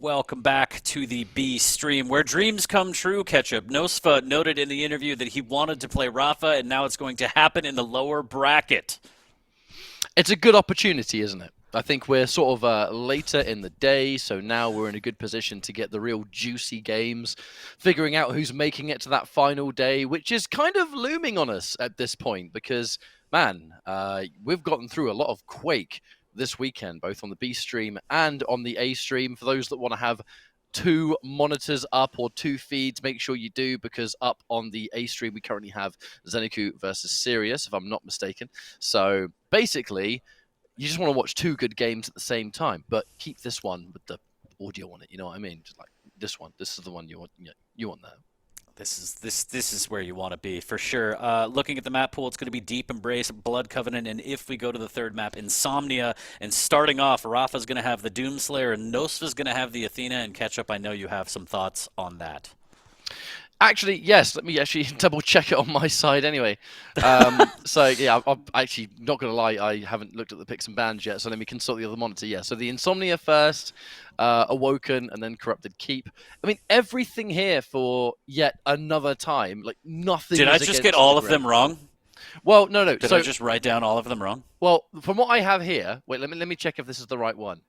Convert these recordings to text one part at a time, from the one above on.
Welcome back to the B stream, where dreams come true, Ketchup. Nosfa noted in the interview that he wanted to play Rapha, and now it's going to happen in the lower bracket. It's a good opportunity, isn't it? I think we're sort of later in the day, so now we're in a good position to get the real juicy games, figuring out who's making it to that final day, which is kind of looming on us at this point because, man, we've gotten through a lot of Quake this weekend, both on the B stream and on the A stream. For those that want to have two monitors up or two feeds, make sure you do, because up on the A stream we currently have Zeniku versus Sirius, if I'm not mistaken. So basically, you just want to watch two good games at the same time, but keep this one with the audio on it. You know what I mean? Just like this one. This is the one you want. You want that. This is where you want to be, for sure. Looking at the map pool, it's going to be Deep Embrace, Blood Covenant, and if we go to the third map, Insomnia. And starting off, Rapha's going to have the Doomslayer, and Nosfa's going to have the Athena. And Ketchup, I know you have some thoughts on that. Actually, yes. Let me actually double check it on my side anyway. So yeah, I'm actually not going to lie. I haven't looked at the picks and bans yet. So let me consult the other monitor. Yeah. So the Insomnia first, Awoken, and then Corrupted Keep. I mean, everything here for yet another time. Like nothing. Did I just get all of them wrong? Well, no. Did I just write down all of them wrong? Well, from what I have here, wait. Let me check if this is the right one.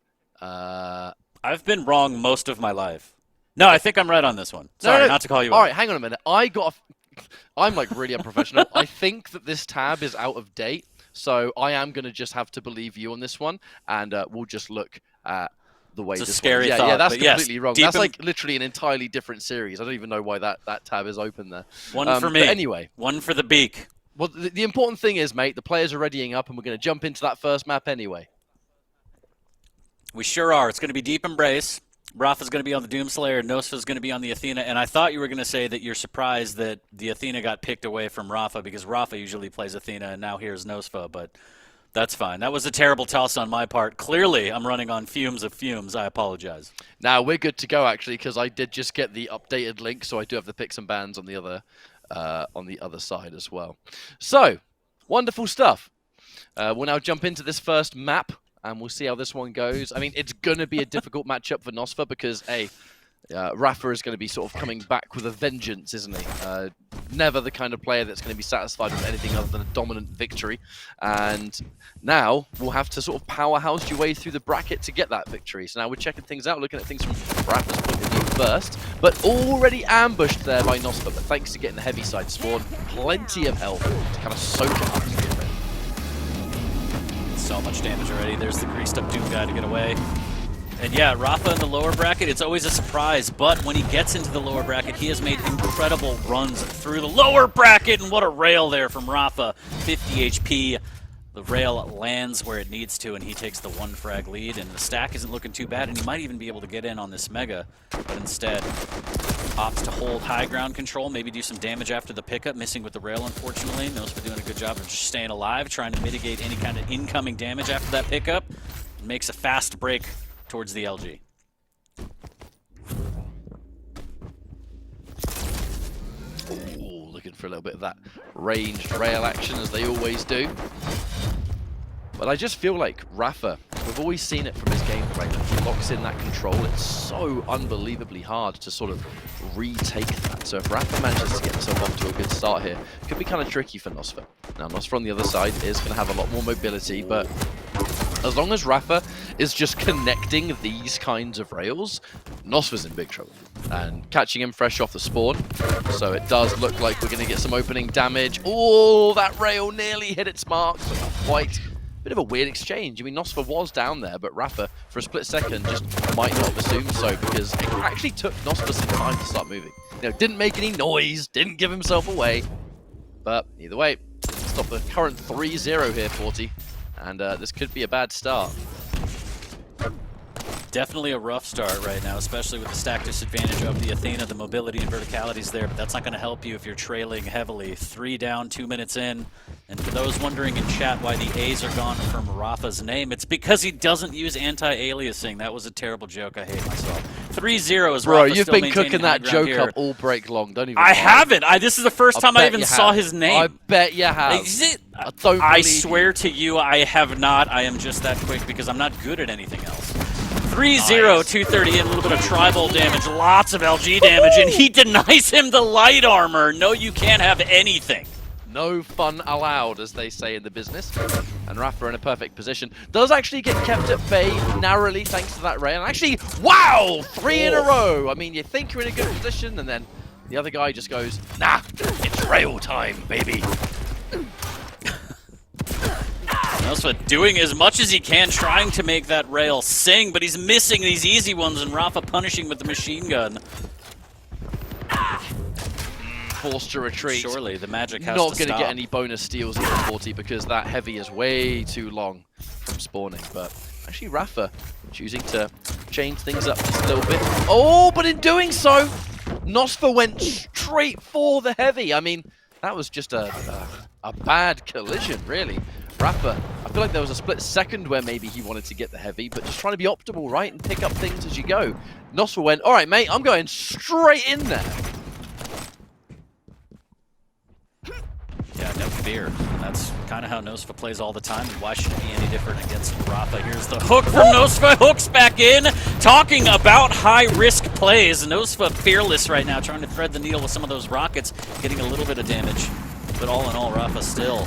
I've been wrong most of my life. No, I think I'm right on this one. Sorry, not to call you out. All right, hang on a minute. I'm like really unprofessional. I think that this tab is out of date, so I am going to just have to believe you on this one, and we'll just look at the way it's this a scary one. thought, yeah, that's yes, completely wrong. That's like literally an entirely different series. I don't even know why that tab is open there. One for me. But anyway. One for the beak. Well, the important thing is, mate, the players are readying up, and we're going to jump into that first map anyway. We sure are. It's going to be Deep Embrace. Rapha's going to be on the Doomslayer, Nosfa's going to be on the Athena, and I thought you were going to say that you're surprised that the Athena got picked away from Rapha, because Rapha usually plays Athena, and now here's Nosfa, but that's fine. That was a terrible toss on my part. Clearly, I'm running on fumes of fumes. I apologize. Now, we're good to go, actually, because I did just get the updated link, so I do have the picks and bans on the other side as well. So, wonderful stuff. We'll now jump into this first map, and we'll see how this one goes. I mean, it's going to be a difficult matchup for Nosfa because, Rapha is going to be sort of coming back with a vengeance, isn't he? Never the kind of player that's going to be satisfied with anything other than a dominant victory. And now we'll have to sort of powerhouse your way through the bracket to get that victory. So now we're checking things out, looking at things from Rapha's point of view first. But already ambushed there by Nosfa. But thanks to getting the heavy side spawn, plenty of health to kind of soak it up. So much damage already. There's the greased up Doom guy to get away. And yeah, Rapha in the lower bracket, it's always a surprise, but when he gets into the lower bracket, he has made incredible runs through the lower bracket, and what a rail there from Rapha. 50 HP. The rail lands where it needs to, and he takes the one frag lead, and the stack isn't looking too bad, and he might even be able to get in on this Mega, but instead opts to hold high ground control, maybe do some damage after the pickup, missing with the rail, unfortunately. Nosfa doing a good job of just staying alive, trying to mitigate any kind of incoming damage after that pickup, and makes a fast break towards the LG. Ooh, looking for a little bit of that ranged rail action, as they always do. But I just feel like Rapha, we've always seen it from his gameplay, that he locks in that control. It's so unbelievably hard to sort of retake that. So if Rapha manages to get himself off to a good start here, it could be kind of tricky for Nosfa. Now, Nosfa on the other side is going to have a lot more mobility, but as long as Rapha is just connecting these kinds of rails, Nosfa's in big trouble. And catching him fresh off the spawn, so it does look like we're going to get some opening damage. Oh, that rail nearly hit its mark, but not quite. Bit of a weird exchange. I mean, Nosfa was down there, but Rapha, for a split second, just might not have assumed so, because it actually took Nosfa some time to start moving. You know, didn't make any noise, didn't give himself away. But either way, stop the current 3-0 here, 40. And this could be a bad start. Definitely a rough start right now, especially with the stack disadvantage of the Athena. The mobility and verticality is there, but that's not going to help you if you're trailing heavily. 3 down, 2 minutes in. And for those wondering in chat why the A's are gone from Rapha's name, it's because he doesn't use anti-aliasing. That was a terrible joke. I hate myself. 3-0 is Bro, Rapha you've still been cooking that joke here. up all break long. Don't even. I haven't. This is the first time I even saw his name. I bet you have. Is it? I don't I believe swear you. to you, I have not. I am just that quick because I'm not good at anything else. 3-0, 230 in, a little bit of tribal damage, lots of LG damage, and he denies him the light armor. No, you can't have anything. No fun allowed, as they say in the business. And rapha in a perfect position. Does actually get kept at bay narrowly thanks to that rail. And actually, wow! 3 in a row! I mean, you think you're in a good position, and then the other guy just goes, nah, it's rail time, baby. nosfa doing as much as he can, trying to make that rail sing, but he's missing these easy ones, and rapha punishing with the machine gun. Forced to retreat. Surely the magic has Not to going to stop. get any bonus steals in the 40 because that heavy is way too long from spawning. But actually, rapha choosing to change things up just a little bit. Oh, but in doing so, nosfa went straight for the heavy. I mean, that was just a bad collision, really. rapha, I feel like there was a split second where maybe he wanted to get the heavy, but just trying to be optimal, right, and pick up things as you go. nosfa went, all right, mate, I'm going straight in there. Yeah, no fear. That's kind of how nosfa plays all the time, and why should it be any different against rapha? Here's the hook from nosfa, hooks back in, talking about high-risk plays. nosfa fearless right now, trying to thread the needle with some of those rockets, getting a little bit of damage. But all in all, rapha still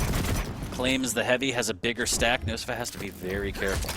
claims the heavy, has a bigger stack. nosfa has to be very careful.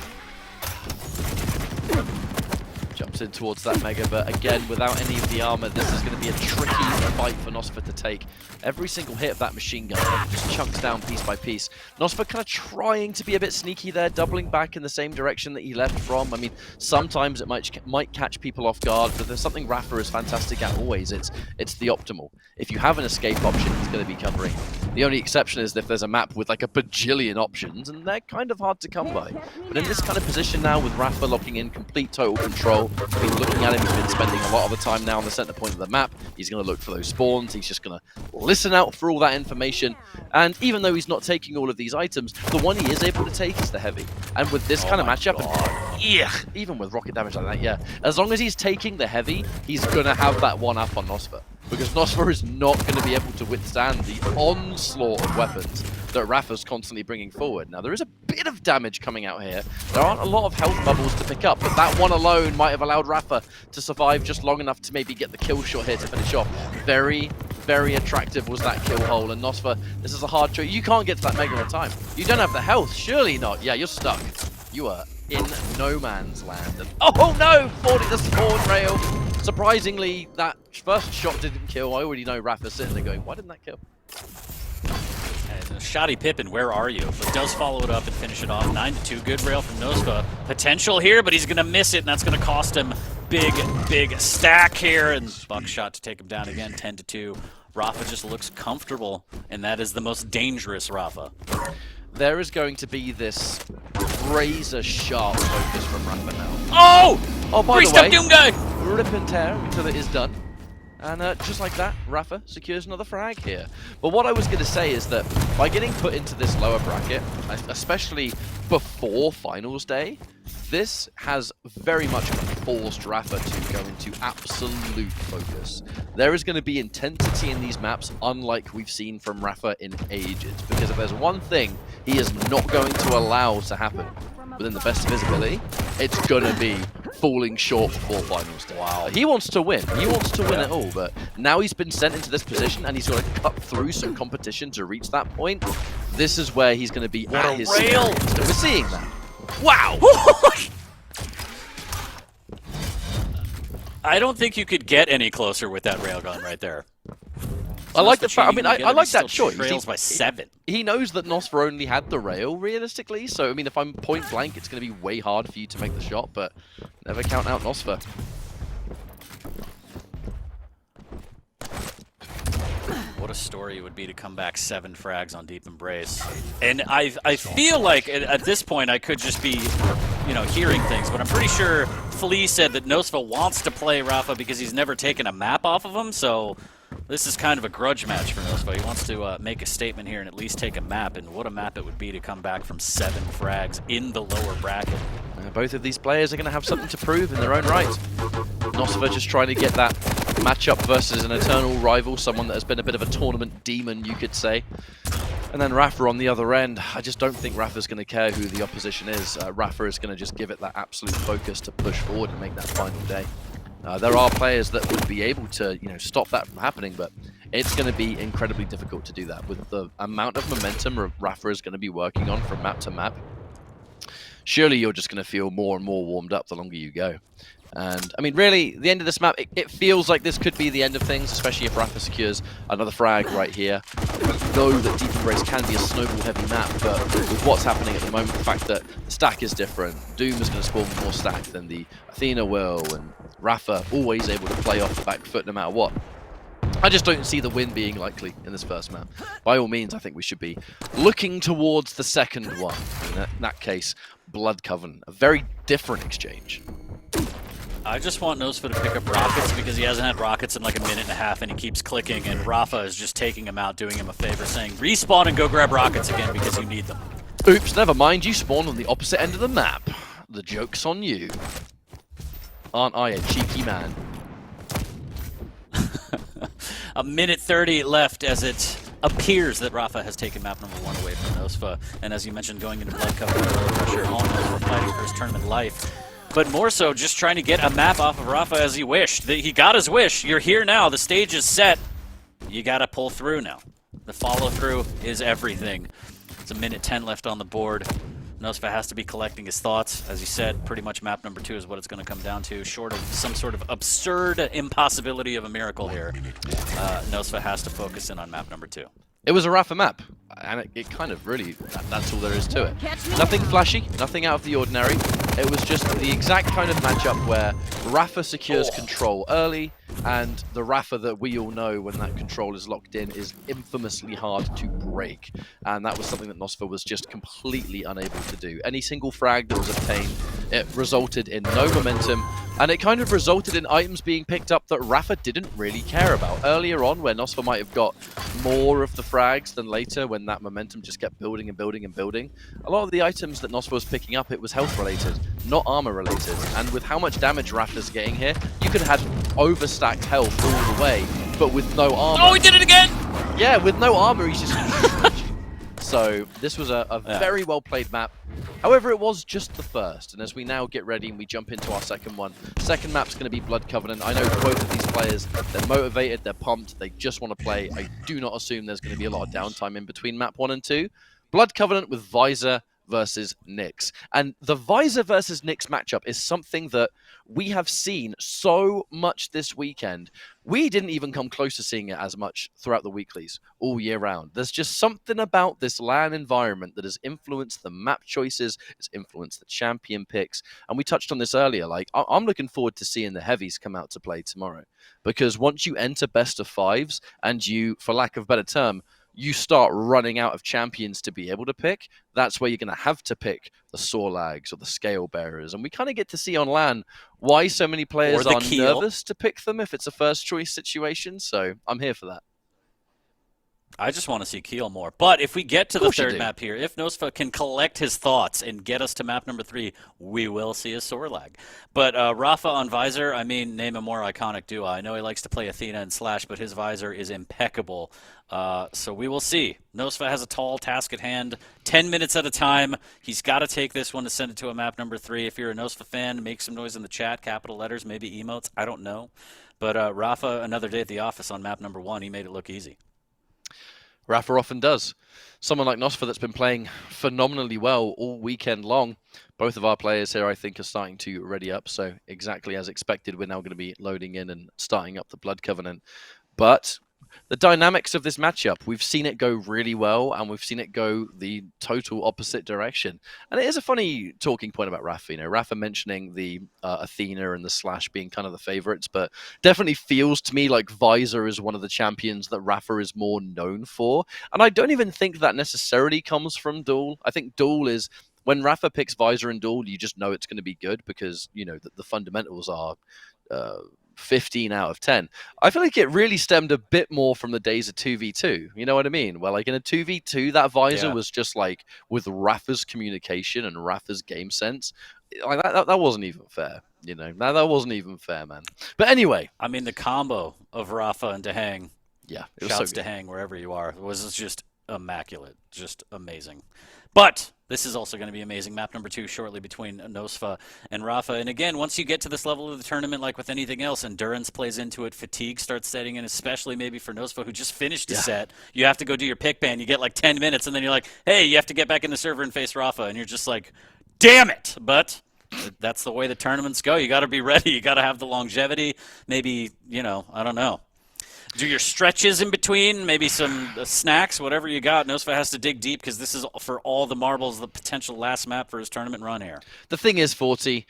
Jumps in towards that mega, but again, without any of the armor, this is going to be a tricky fight for nosfa to take. Every single hit of that machine gun just chunks down piece by piece. nosfa kind of trying to be a bit sneaky there, doubling back in the same direction that he left from. I mean, sometimes it might catch people off guard, but there's something rapha is fantastic at always. It's the optimal. If you have an escape option, he's going to be covering. The only exception is if there's a map with like a bajillion options, and they're kind of hard to come by. But in this kind of position now, with rapha locking in complete total control, people looking at him, he's been spending a lot of the time now on the center point of the map. He's going to look for those spawns. He's just going to listen out for all that information. And even though he's not taking all of these items, the one he is able to take is the heavy. And with this kind of matchup, even with rocket damage like that, yeah, as long as he's taking the heavy, he's going to have that one up on nosfa. Because nosfa is not going to be able to withstand the onslaught of weapons that rapha's constantly bringing forward. Now, there is a bit of damage coming out here. There aren't a lot of health bubbles to pick up, but that one alone might have allowed rapha to survive just long enough to maybe get the kill shot here to finish off. Very, very attractive was that kill hole, and nosfa, this is a hard choice. You can't get to that mega in time. You don't have the health, surely not. Yeah, you're stuck. You are in no man's land. And, oh no, 40 the spawn rail. Surprisingly, that first shot didn't kill. I already know rapha's sitting there going, why didn't that kill? Shoddy Pippin, where are you? But does follow it up and finish it off. 9-2, good rail from nosfa. Potential here, but he's going to miss it, and that's going to cost him big stack here. And buckshot to take him down again, 10-2. rapha just looks comfortable, and that is the most dangerous rapha. There is going to be this razor-sharp focus from rapha now. Oh, by the way, Doom guy! Rip and tear until it is done. And just like that, rapha secures another frag here. But what I was going to say is that by getting put into this lower bracket, especially before finals day, this has very much forced rapha to go into absolute focus. There is going to be intensity in these maps unlike we've seen from rapha in ages. Because if there's one thing he is not going to allow to happen within the best of his ability, it's going to be falling short before finals day. Wow. He wants to win. He wants to win it all, but now he's been sent into this position and he's got to cut through some competition to reach that point. This is where he's going to be at his rail. So we're seeing that. Wow! I don't think you could get any closer with that railgun right there. I like the fact. I mean, I like that choice. Trails by 7. He knows that nosfa only had the rail realistically, so I mean, if I'm point blank, it's going to be way hard for you to make the shot. But never count out nosfa. What a story it would be to come back 7 frags on Deep Embrace. And I feel like at this point I could just be, you know, hearing things, but I'm pretty sure Flea said that nosfa wants to play rapha because he's never taken a map off of him, so this is kind of a grudge match for nosfa. He wants to make a statement here and at least take a map, and what a map it would be to come back from 7 frags in the lower bracket. Both of these players are going to have something to prove in their own right. nosfa just trying to get that matchup versus an eternal rival, someone that has been a bit of a tournament demon, you could say. And then rapha on the other end, I just don't think rapha's going to care who the opposition is. Rapha is going to just give it that absolute focus to push forward and make that final day. There are players that would be able to, stop that from happening, but it's going to be incredibly difficult to do that with the amount of momentum rapha is going to be working on from map to map. Surely you're just going to feel more and more warmed up the longer you go. And, I mean, really, the end of this map, it feels like this could be the end of things, especially if rapha secures another frag right here. Though that Deep Embrace can be a snowball-heavy map, but with what's happening at the moment, the fact that the stack is different, Doom is going to spawn more stack than the Athena will, and rapha always able to play off the back foot no matter what. I just don't see the win being likely in this first map. By all means, I think we should be looking towards the second one. In that case, Blood Covenant, a very different exchange. I just want nosfa to pick up rockets because he hasn't had rockets in like a minute and a half and he keeps clicking, and rapha is just taking him out, doing him a favor, saying respawn and go grab rockets again because you need them. Oops, never mind, you spawned on the opposite end of the map. The joke's on you. Aren't I a cheeky man? A minute 30 left as it appears that rapha has taken map number 1 away from nosfa, and as you mentioned, going into Blood Covenant, early pressure on nosfa, fighting for his tournament life. But more so, just trying to get a map off of rapha as he wished. He got his wish. You're here now. The stage is set. You got to pull through now. The follow-through is everything. It's a minute 10 left on the board. nosfa has to be collecting his thoughts. As you said, pretty much map number 2 is what it's going to come down to. Short of some sort of absurd impossibility of a miracle here, nosfa has to focus in on map number 2. It was a rapha map, and it kind of really, that's all there is to it. Nothing flashy, nothing out of the ordinary. It was just the exact kind of matchup where rapha secures control early, and the rapha that we all know when that control is locked in is infamously hard to break. And that was something that nosfa was just completely unable to do. Any single frag that was obtained, it resulted in no momentum, and it kind of resulted in items being picked up that rapha didn't really care about. Earlier on, where nosfa might have got more of the frags than later, when that momentum just kept building and building and building, a lot of the items that nosfa was picking up, it was health related, not armor related. And with how much damage rapha's getting here, you could have overstacked health all the way, but with no armor. Oh, he did it again! Yeah, with no armor, he's just... So this was a very well played map. However, it was just the first, and as we now get ready and we jump into our second one, second map's going to be Blood Covenant. I know both of these players, they're motivated, they're pumped, they just want to play. I do not assume there's going to be a lot of downtime in between map 1 and 2. Blood Covenant with Visor versus Nyx. And the Visor versus Nyx matchup is something that we have seen so much this weekend. We didn't even come close to seeing it as much throughout the weeklies all year round. There's just something about this LAN environment that has influenced the map choices, it's influenced the champion picks, and we touched on this earlier. Like, I'm looking forward to seeing the heavies come out to play tomorrow, because once you enter best of fives and you, for lack of a better term, you start running out of champions to be able to pick, that's where you're going to have to pick the Sorlags or the Scale Bearers. And we kind of get to see on LAN why so many players are nervous to pick them if it's a first choice situation. So I'm here for that. I just want to see Keel more. But if we get to the third map here, if nosfa can collect his thoughts and get us to map number 3, we will see a Sorlag. But rapha on Visor, I mean, name a more iconic duo. I know he likes to play Athena and Slash, but his Visor is impeccable. So we will see. nosfa has a tall task at hand, 10 minutes at a time. He's got to take this one to send it to a map number 3. If you're a nosfa fan, make some noise in the chat, capital letters, maybe emotes, I don't know. But rapha, another day at the office on map number 1, he made it look easy. rapha often does. Someone like nosfa that's been playing phenomenally well all weekend long. Both of our players here, I think, are starting to ready up. So exactly as expected, we're now going to be loading in and starting up the Blood Covenant. But the dynamics of this matchup, we've seen it go really well, and we've seen it go the total opposite direction. And it is a funny talking point about rapha. You know, rapha mentioning the Athena and the Slash being kind of the favorites, but definitely feels to me like Visor is one of the champions that rapha is more known for. And I don't even think that necessarily comes from Duel. I think Duel is, when rapha picks Visor and Duel, you just know it's going to be good because, you know, the fundamentals are 15 out of 10. I feel like it really stemmed a bit more from the days of 2v2. You know what I mean? Where like in a 2v2, that Visor was just like with rapha's communication and rapha's game sense. Like that wasn't even fair. You know, that wasn't even fair, man. But anyway, I mean, the combo of rapha and Dehang. Yeah, it was shouts so to Hang wherever you are. It was just immaculate, just amazing. But this is also going to be amazing. Map number 2 shortly between nosfa and rapha. And again, once you get to this level of the tournament, like with anything else, endurance plays into it. Fatigue starts setting in, especially maybe for nosfa, who just finished a set. You have to go do your pick ban. You get like 10 minutes, and then you're like, hey, you have to get back in the server and face rapha. And you're just like, damn it. But that's the way the tournaments go. You got to be ready. You got to have the longevity. Maybe, you know, I don't know. Do your stretches in between, maybe some snacks, whatever you got. nosfa has to dig deep because this is for all the marbles, the potential last map for his tournament run here. The thing is, 40,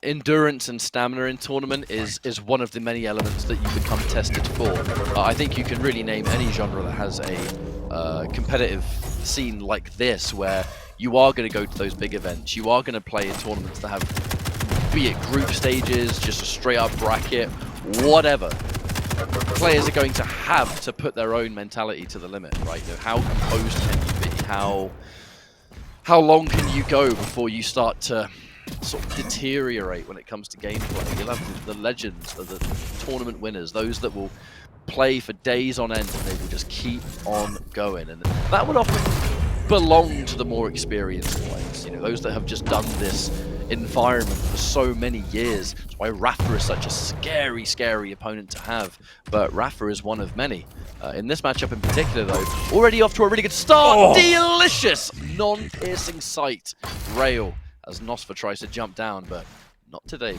endurance and stamina in tournament is one of the many elements that you become tested for. I think you can really name any genre that has a competitive scene like this, where you are going to go to those big events. You are going to play in tournaments that have, be it group stages, just a straight up bracket, whatever. Players are going to have to put their own mentality to the limit, right? You know, how composed can you be? How long can you go before you start to sort of deteriorate when it comes to gameplay? You'll have the legends, the tournament winners, those that will play for days on end and they will just keep on going. And that would often belong to the more experienced players, you know, those that have just done this environment for so many years. That's why rapha is such a scary, scary opponent to have. But rapha is one of many. In this matchup in particular, though, already off to a really good start. Oh. Delicious non-piercing sight rail as nosfa tries to jump down, but not today.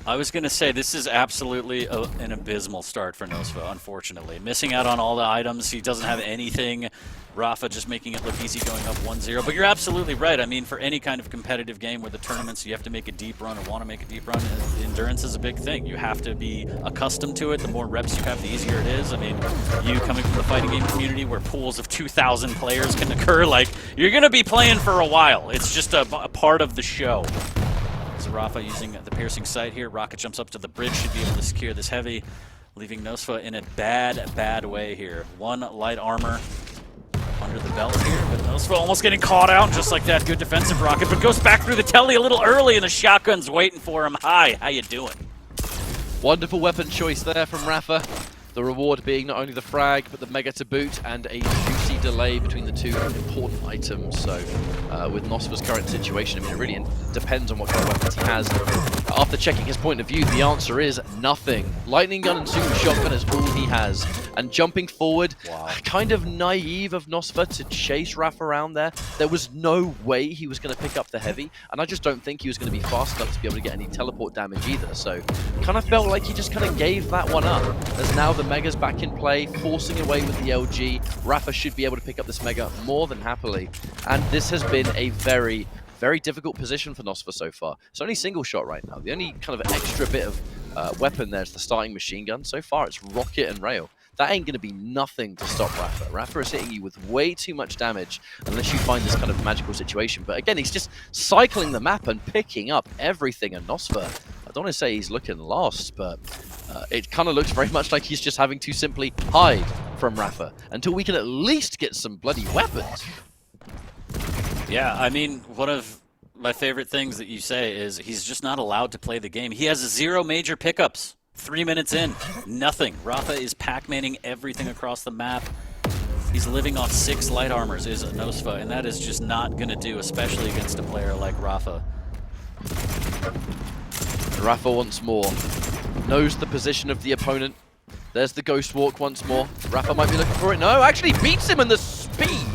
I was going to say, this is absolutely an abysmal start for nosfa, unfortunately. Missing out on all the items. He doesn't have anything. rapha just making it look easy going up 1-0. But you're absolutely right. I mean, for any kind of competitive game where the tournaments, you have to make a deep run or want to make a deep run, endurance is a big thing. You have to be accustomed to it. The more reps you have, the easier it is. I mean, you coming from the fighting game community where pools of 2,000 players can occur, like, you're going to be playing for a while. It's just a part of the show. So rapha using the piercing sight here. Rocket jumps up to the bridge, should be able to secure this heavy, leaving nosfa in a bad way here. One light armor under the belt here, but nosfa almost getting caught out, just like that. Good defensive rocket, but goes back through the telly a little early, and the shotgun's waiting for him. Hi, how you doing? Wonderful weapon choice there from rapha. The reward being not only the frag, but the mega to boot, and a juicy delay between the two important items. So, with nosfa's current situation, I mean, it really depends on what kind of weapons he has. After checking his point of view, the answer is nothing. Lightning gun and super shotgun is all he has. And jumping forward, kind of naive of nosfa to chase rapha around there. There was no way he was going to pick up the heavy, and I just don't think he was going to be fast enough to be able to get any teleport damage either. So, kind of felt like he just kind of gave that one up. As now the mega's back in play, forcing away with the LG. rapha should be able to pick up this mega more than happily. And this has been a very, very difficult position for nosfa so far. It's only single shot right now. The only kind of extra bit of weapon there is the starting machine gun. So far it's rocket and rail. That ain't going to be nothing to stop rapha. Rapha is hitting you with way too much damage unless you find this kind of magical situation. But again, he's just cycling the map and picking up everything. And nosfa, I don't want to say he's looking lost, but it kind of looks very much like he's just having to simply hide from rapha until we can at least get some bloody weapons. Yeah, I mean, one of my favorite things that you say is he's just not allowed to play the game. He has 0 major pickups. 3 minutes in, nothing. rapha is Pac-Manning everything across the map. He's living off 6 light armors, is nosfa, and that is just not going to do, especially against a player like rapha. rapha once more knows the position of the opponent. There's the ghost walk once more. rapha might be looking for it. No, actually beats him, and the speed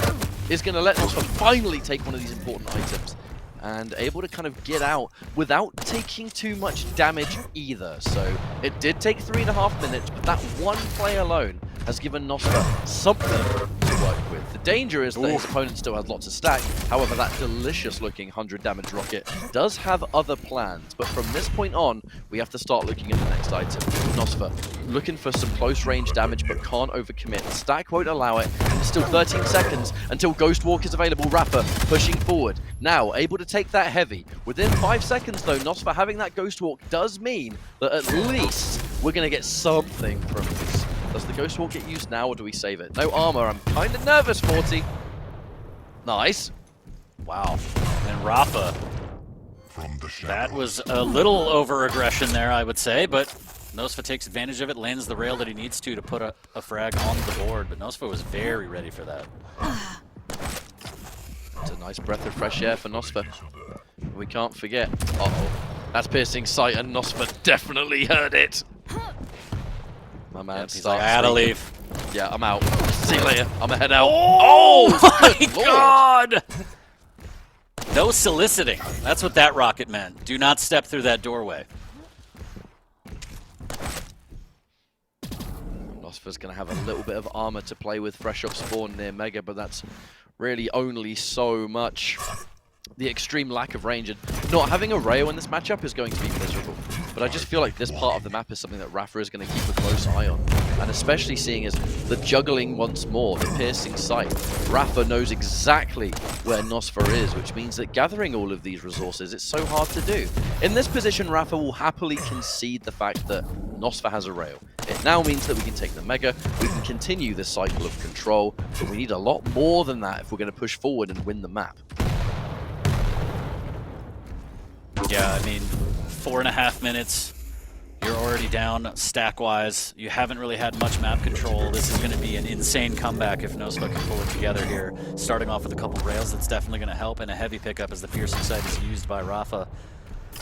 is going to let nosfa finally take one of these important items. And able to kind of get out without taking too much damage either. So it did take 3.5 minutes, but that one play alone has given nosfa something to work with. The danger is that his opponent still has lots of stack. However, that delicious looking 100 damage rocket does have other plans. But from this point on, we have to start looking at the next item. nosfa looking for some close range damage, but can't overcommit. The stack won't allow it. And it's still 13 seconds until Ghost Walk is available. rapha pushing forward. Now, able to take that heavy. Within 5 seconds, though, nosfa having that Ghost Walk does mean that at least we're going to get something from this. Does the Ghost Walk get used now, or do we save it? No armor. I'm kind of nervous, 40. Nice. Wow. And rapha, that was a little over-aggression there, I would say, but Nosfa takes advantage of it, lands the rail that he needs to put a frag on the board, but Nosfa was very ready for that. It's a nice breath of fresh air for Nosfa. We can't forget. Uh-oh. That's piercing sight, and Nosfa definitely heard it. My man Yep, he's like, I gotta leave. Yeah, I'm out. See you later. I'm head out. Oh my good Lord. God! No soliciting. That's what that rocket meant. Do not step through that doorway. Nosfa's going to have a little bit of armor to play with fresh off spawn near Mega, but that's really only so much. The extreme lack of range and not having a rail in this matchup is going to be miserable. But I just feel like this part of the map is something that rapha is going to keep a close eye on. And especially seeing as the juggling once more, the piercing sight. rapha knows exactly where nosfa is, which means that gathering all of these resources, it's so hard to do. In this position, rapha will happily concede the fact that nosfa has a rail. It now means that we can take the Mega, we can continue this cycle of control, but we need a lot more than that if we're going to push forward and win the map. Yeah, I mean, 4.5 minutes, you're already down stack-wise. You haven't really had much map control. This is going to be an insane comeback if nosfa can pull it together here. Starting off with a couple rails, that's definitely going to help, and a heavy pickup as the piercing sight is used by rapha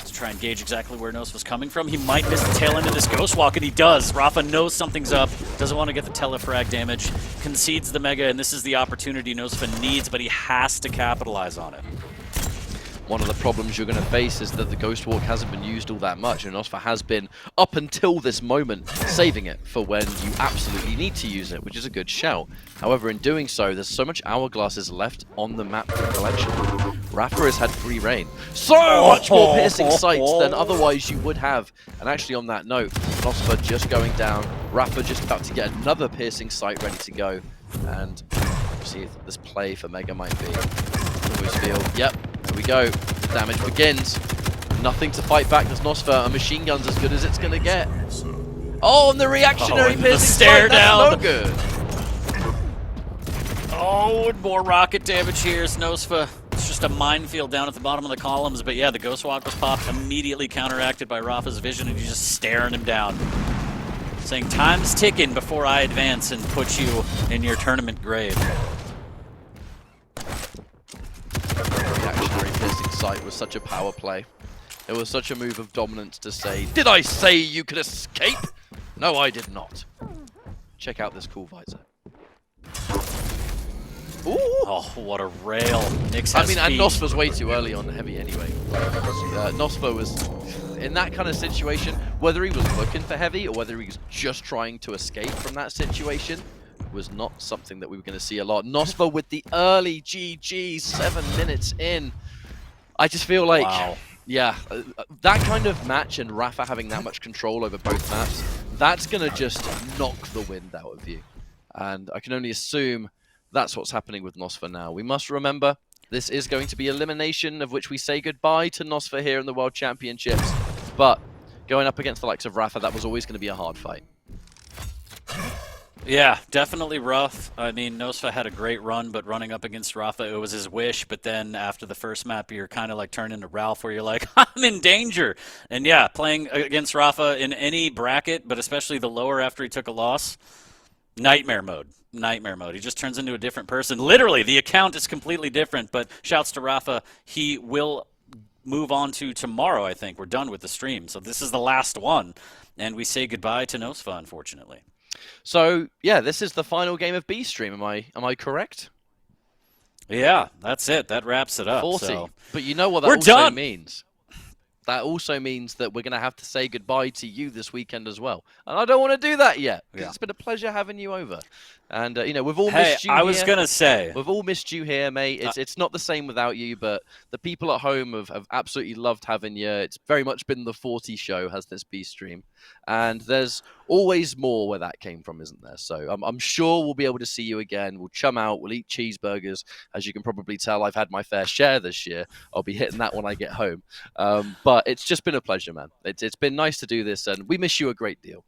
to try and gauge exactly where nosfa's coming from. He might miss the tail end of this Ghost Walk, and he does. rapha knows something's up, doesn't want to get the telefrag damage, concedes the Mega, and this is the opportunity nosfa needs, but he has to capitalize on it. One of the problems you're going to face is that the Ghost Walk hasn't been used all that much, and nosfa has been, up until this moment, saving it for when you absolutely need to use it, which is a good shout. However, in doing so, there's so much hourglasses left on the map for collection. rapha has had free reign. So much more piercing sights than otherwise you would have. And actually on that note, nosfa just going down, rapha just about to get another piercing sight ready to go. And see if this play for Mega might be. Always feel, yep. Here we go. The damage begins. Nothing to fight back. There's nosfa. A machine gun's as good as it's going to get. Oh, and the reactionary piercing stare down. That's no good. Oh, and more rocket damage here as nosfa. It's just a minefield down at the bottom of the columns. But yeah, the Ghost Walk was popped, immediately counteracted by rapha's vision, and he's just staring him down. Saying, time's ticking before I advance and put you in your tournament grave. Reactionary piercing sight was such a power play. It was such a move of dominance to say, did I say you could escape? No, I did not. Check out this cool visor. Ooh! Oh, what a rail. Nyx has and speed. nosfa's way too early on heavy anyway. nosfa was in that kind of situation, whether he was looking for heavy or whether he was just trying to escape from that situation, was not something that we were going to see a lot. nosfa with the early GG, 7 minutes in. I just feel like, wow. Yeah, that kind of match and rapha having that much control over both maps, that's going to just knock the wind out of you. And I can only assume that's what's happening with nosfa now. We must remember, this is going to be elimination, of which we say goodbye to nosfa here in the World Championships. But going up against the likes of rapha, that was always going to be a hard fight. Yeah, definitely rough. I mean, nosfa had a great run, but running up against rapha, it was his wish. But then after the first map, you're kind of like turning into Ralph, where you're like, I'm in danger. And yeah, playing against rapha in any bracket, but especially the lower after he took a loss, nightmare mode. Nightmare mode. He just turns into a different person. Literally, the account is completely different. But shouts to rapha. He will move on to tomorrow, I think. We're done with the stream. So this is the last one. And we say goodbye to nosfa, unfortunately. So yeah, this is the final game of B Stream. Am I correct? Yeah, that's it. That wraps it up. 40. So. But you know what that We're also done. means? That also means that we're going to have to say goodbye to you this weekend as well. And I don't want to do that yet, because it's been a pleasure having you over. And, you know, we've all missed you I here. was going to say. We've all missed you here, mate. It's not the same without you, but the people at home have absolutely loved having you. It's very much been the 40 show, has this B Stream. And there's always more where that came from, isn't there? So I'm sure we'll be able to see you again. We'll chum out. We'll eat cheeseburgers. As you can probably tell, I've had my fair share this year. I'll be hitting that when I get home. But it's just been a pleasure, man. It's been nice to do this, and we miss you a great deal.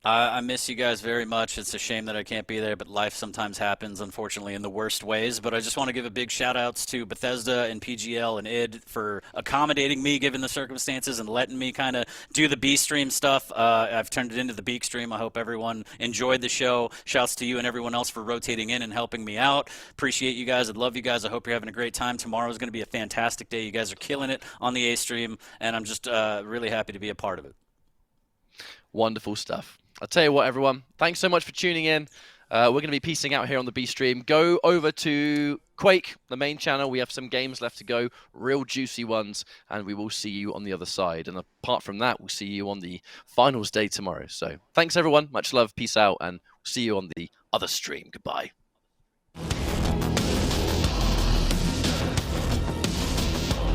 I miss you guys very much. It's a shame that I can't be there, but life sometimes happens, unfortunately, in the worst ways. But I just want to give a big shout outs to Bethesda and PGL and id for accommodating me given the circumstances and letting me kind of do the B stream stuff. I've turned it into the Beak stream. I hope everyone enjoyed the show. Shouts to you and everyone else for rotating in and helping me out. Appreciate you guys. I love you guys. I hope you're having a great time. Tomorrow is going to be a fantastic day. You guys are killing it on the A stream, and I'm just really happy to be a part of it. Wonderful stuff. I'll tell you what, everyone. Thanks so much for tuning in. We're going to be piecing out here on the B stream. Go over to Quake, the main channel. We have some games left to go, real juicy ones, and we will see you on the other side. And apart from that, we'll see you on the finals day tomorrow. So thanks, everyone. Much love. Peace out, and see you on the other stream. Goodbye.